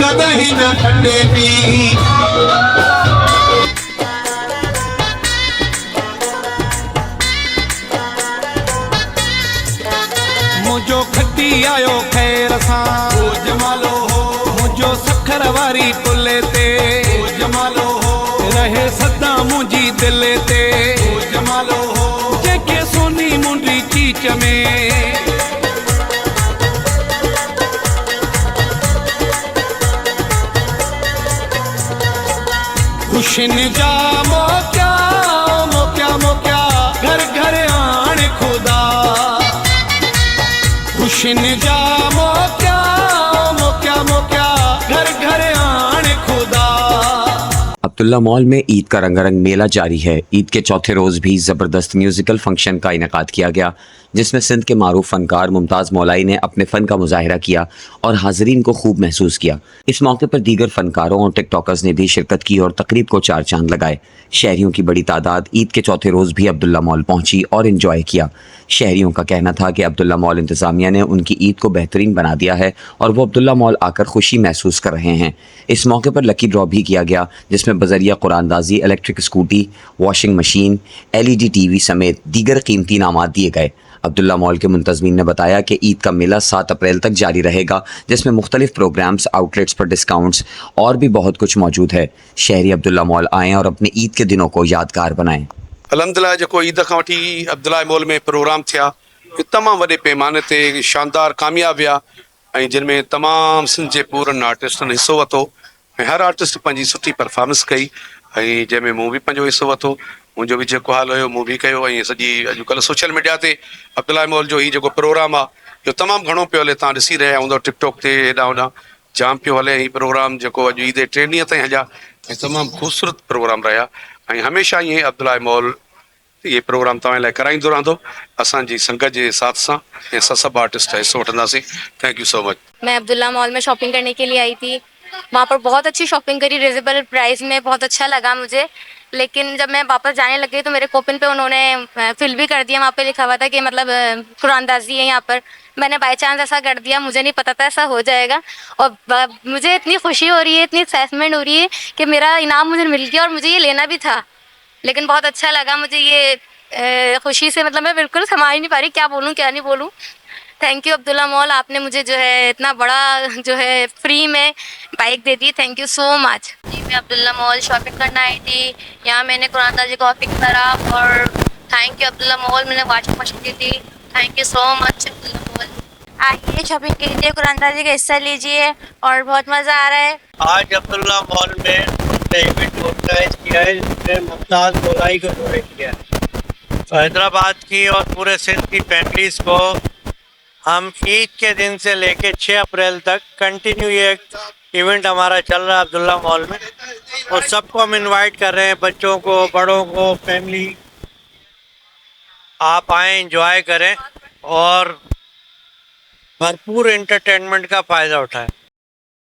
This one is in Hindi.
कदहीं न खंडे पी। मुझो खटी आयो खैर सां जमालो हो मुझो सखर वारी पुले ते जमालो हो रहे सदा मुंहिंजी दिल ते जमालो हो जेके सोनी मुंडी चीच में खुशिन जा मोक्या मोक्या मोक्या घर घर आण खुदा खुशिन जा मोक्या मोक्या मोक्या घर घर आण खुदा। अब्दुल्ला मॉल में ईद का रंगारंग मेला जारी है। ईद के चौथे रोज़ भी ज़बरदस्त म्यूज़िकल फंक्शन का इनेकाद किया गया, जिसमें सिंध के मारूफ फ़नकार मुमताज़ मौलाई ने अपने फ़न का मुजाहिरा किया और हाज़रीन को खूब महसूस किया। इस मौके पर दीगर फ़नकारों और टिकटॉकर्स ने भी शिरकत की और तकरीब को चार चांद लगाए। शहरियों की बड़ी तादाद ईद के चौथे रोज़ भी अब्दुल्ला मॉल पहुंची और इन्जॉय किया। शहरियों का कहना था कि अब्दुल्ला मॉल इंतज़ामिया ने उनकी ईद को बेहतरीन बना दिया है और वो अब्दुल्ला मॉल आकर खुशी महसूस कर रहे हैं। इस मौके पर लकी ड्रॉ भी किया गया, जिसमें बजरिया कुरानदाजी, electric scooty, washing machine, LED TV समेत दीगर कीमती इनामात दिए गए। अब्दुल्ला मॉल के मुंतज़मीन ने बताया कि ईद का मेला 7 अप्रैल तक जारी रहेगा, जिसमें मुख्तलिफ प्रोग्राम्स, आउटलेट्स पर डिस्काउंट्स और भी बहुत कुछ मौजूद है। शहरी अब्दुल्ला मॉल आएँ और अपने ईद के दिनों को यादगार बनाएं। अलहमदिल्ला जो ईद खां वठी अब्दुल्ला मॉल में प्रोग्राम थिया तमामु वॾे पैमाने ते शानदार कामयाब विया ऐं जिन में तमामु सिंध जे पूरनि आर्टिस्टनि हिसो वरितो ऐं हर आर्टिस्ट पंहिंजी सुठी परफॉर्मेंस कई ऐं जंहिंमें मूं बि पंहिंजो हिसो वरितो। मुंहिंजो बि जेको हाल हुयो मूं बि कयो ऐं सॼी अॼुकल्ह सोशल मीडिया ते अब्दुल्ला मॉल जो हीउ जेको प्रोग्राम आहे इहो तमामु घणो पियो हले। तव्हां ॾिसी रहिया हूंदव टिकटॉक ते हेॾां होॾां जाम पियो हले। हीउ प्रोग्राम जेको अॼु ईद जे 3 ॾींहं ताईं हलिया ऐं तमामु ख़ूबसूरत प्रोग्राम रहिया ऐं हमेशह ईअं अब्दुल्ला मॉल ये प्रोग्राम तव्हां लाइ कराईंदो रहंदो असांजी संगत जे साथ सां ऐं असां सभु आर्टिस्ट हिस्सो वठंदासीं। Thank you so much. मैं अब्दुल्ला मॉल में शॉपिंग करने के लिए आई थी। वहाँ पर बहुत अच्छी शॉपिंग करी, रिजनेबल प्राइस में, बहुत अच्छा लगा मुझे। लेकिन जब मैं वापस जाने लगी तो मेरे कोपिन पे उन्होंने फिल भी कर दिया। वहाँ पे लिखा हुआ था कि मतलब कुरानदाजी है यहाँ पर। मैंने बाई चांस ऐसा कर दिया, मुझे नहीं पता था ऐसा हो जाएगा। और मुझे इतनी खुशी हो रही है, इतनी एक्साइटमेंट हो रही है कि मेरा इनाम मुझे मिल गया और मुझे ये लेना भी था। लेकिन बहुत अच्छा लगा मुझे ये खुशी से, मतलब मैं बिल्कुल संभाल ही नहीं पा रही, क्या बोलूँ क्या नहीं बोलूँ। थैंक यू अब्दुल्ला मॉल, आपने मुझे जो है इतना बड़ा जो है फ्री में बाइक दे दी। Thank you so much. जी मैं अब्दुल्ला मॉल शॉपिंग करना आई थी। यहाँ मैंने कुरानदाजी का पिक करा और थैंक यू अब्दुल्ला मॉल, मैंने वॉशिंग मशीन दी थी। Thank you so much Abdullah mall. आइए शॉपिंग कीजिए, कुरानदाजी का हिस्सा लीजिए और बहुत मज़ा आ रहा है। आज अब्दुल्ला मॉल में इवेंट ऑर्गेनाइज किया है जिसमें मुमताज़ मौलाई को डोनेट किया है। हैदराबाद की और पूरे सिंध की फैमिलीज़ को हम ईद के दिन से लेके 6 अप्रैल तक कंटिन्यू ये इवेंट हमारा चल रहा है अब्दुल्ला मॉल में और सबको हम इनवाइट कर रहे हैं, बच्चों को, बड़ों को, फैमिली। आप आएँ, एंजॉय करें और भरपूर एंटरटेनमेंट का फ़ायदा उठाएं।